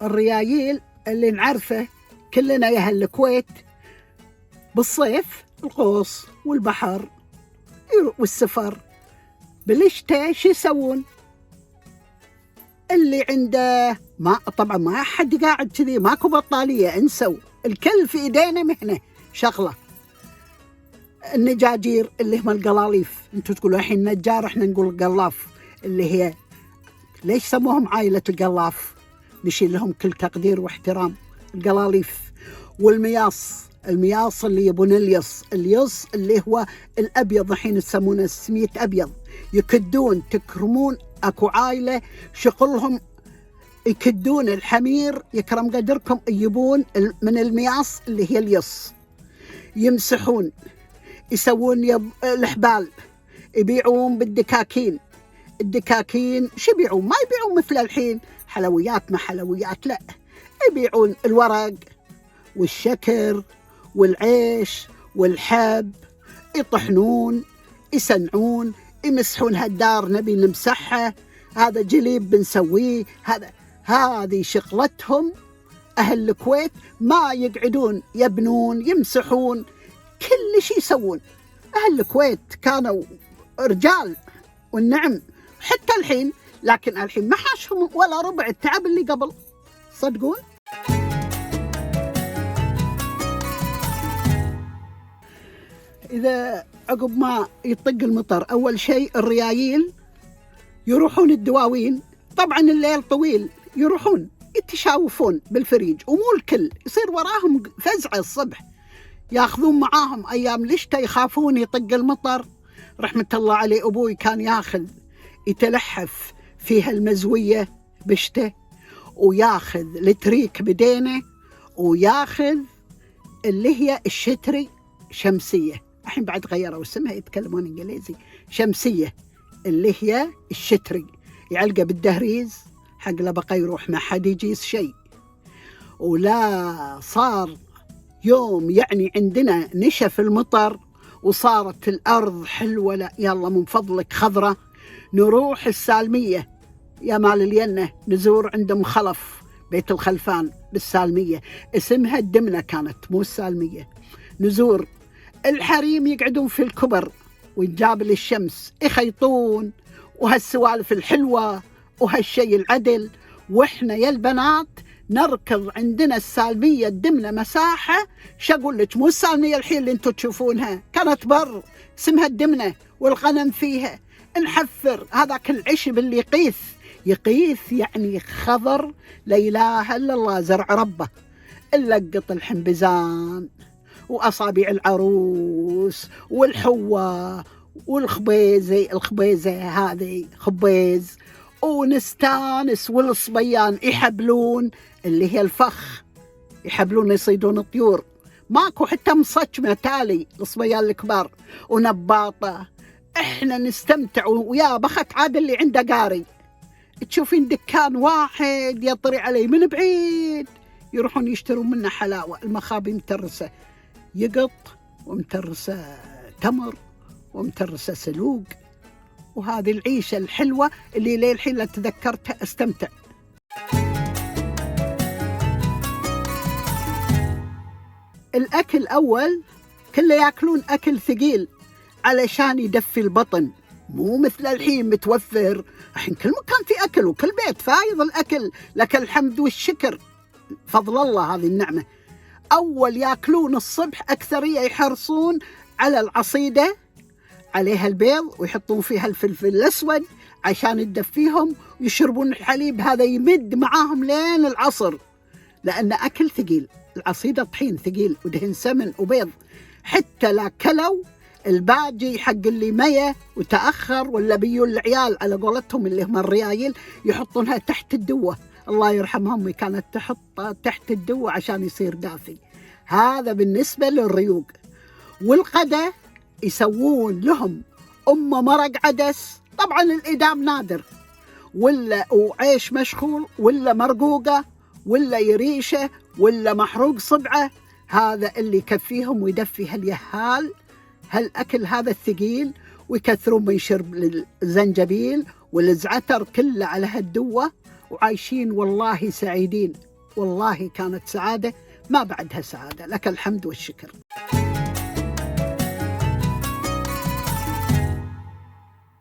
الريايل اللي نعرفه كلنا يا أهل الكويت بالصيف القوس والبحر والسفر، بالشتاء شو يسوون؟ اللي عنده ما طبعا ما حد قاعد كذي، ماكو بطالية، انسوا، الكل في ايدينا مهنة شغلة. النجاجير اللي هم القلاليف، انتوا تقولوا الحين نجار، احنا نقول قلاف، اللي هي ليش سموهم عائلة القلاف؟ نشيل لهم كل تقدير واحترام. القلاليف المياص اللي يبون اليص اللي هو الأبيض، الحين يسمونه سمية أبيض، يكدون تكرمون. أكو عائلة شغلهم يكدون الحمير، يكرم قدركم، يجيبون من المياص اللي هي اليص، يمسحون، يسوون الحبال، يبيعون بالدكاكين. الدكاكين شو يبيعون؟ ما يبيعون مثل الحين حلويات، ما حلويات، لا، يبيعون الورق والشكر والعيش والحب، يطحنون، يسنعون، يمسحون هالدار نبي نمسحها، هذا جليب بنسويه، هذه شغلتهم. أهل الكويت ما يقعدون، يبنون، يمسحون، كل شيء يسوون. أهل الكويت كانوا رجال والنعم حتى الحين، لكن الحين ما حاشهم ولا ربع التعب اللي قبل، صدقون. إذا عقب ما يطق المطر أول شيء الريايل يروحون الدواوين، طبعا الليل طويل، يروحون يتشاوفون بالفريج، ومو الكل، يصير وراهم فزعة الصبح، ياخذون معاهم أيام الشتاء، يخافون يطق المطر. رحمة الله عليه أبوي كان ياخذ يتلحف فيها المزوية بشته، وياخذ التريك بدينه، وياخذ اللي هي الشتري شمسية، الحين بعد غيروا اسمها يتكلمون إنجليزي، شمسية اللي هي الشتري، يعلقه بالدهريز حق لا بقى يروح ما حد يجيس شيء. ولا صار يوم يعني عندنا نشف المطر وصارت الأرض حلوة، لا يلا من فضلك خضرة، نروح السالمية يا مال الينة، نزور عندهم خلف بيت الخلفان بالسالمية، اسمها الدمنة كانت مو السالمية. نزور الحريم يقعدون في الكبر ويجابل الشمس يخيطون، وهالسوالف الحلوة وهالشي العدل. وإحنا يا البنات نركض عندنا السالمية الدمنة مساحة، شقول لك مو السالمية الحين اللي انتو تشوفونها، كانت بر اسمها الدمنة، والغنم فيها نحفر هذاك العشب اللي يقيث يعني خضر، لا إله إلا الله، زرع ربه، اللقط الحنبزان وأصابع العروس والحوة الخبيزة هذه خبيز، ونستانس، والصبيان يحبلون اللي هي الفخ، يحبلون يصيدون الطيور، ماكو حتى مصجمة تالي الصبيان الكبار، ونباطة. احنا نستمتع، ويا بخت عاد اللي عنده قاري، تشوفين دكان واحد يطري عليه من بعيد، يروحون يشترون منه حلاوة، المخابي مترسة يقط، ومترسة تمر، ومترسة سلوق، وهذه العيشة الحلوة اللي لي الحين لا تذكرتها استمتع. الأكل أول كله يأكلون أكل ثقيل علشان يدفي البطن، مو مثل الحين متوفر، الحين كل مكان في أكل، وكل بيت فايض الأكل، لك الحمد والشكر، فضل الله هذه النعمة. أول يأكلون الصبح أكثرية يحرصون على العصيدة، عليها البيض، ويحطون فيها الفلفل الأسود عشان يدفيهم، ويشربون الحليب، هذا يمد معاهم لين العصر، لأن أكل ثقيل، العصيدة طحين ثقيل ودهن سمن وبيض، حتى لا كلوا الباجي حق اللي مية وتأخر، ولا بيون العيال على قولتهم اللي هم الريايل يحطونها تحت الدوة، الله يرحمهم كانت تحط تحت الدوة عشان يصير دافي. هذا بالنسبة للريوق. والغدا يسوون لهم مرق عدس، طبعا الإدام نادر، ولا وعيش مشخول، ولا مرقوقة، ولا يريشة، ولا محروق صبعة، هذا اللي يكفيهم ويدفي هاليهال هالأكل هذا الثقيل. ويكثرون من شرب الزنجبيل والزعتر كله على هالدوة، وعايشين والله سعيدين. والله كانت سعادة ما بعدها سعادة. لك الحمد والشكر.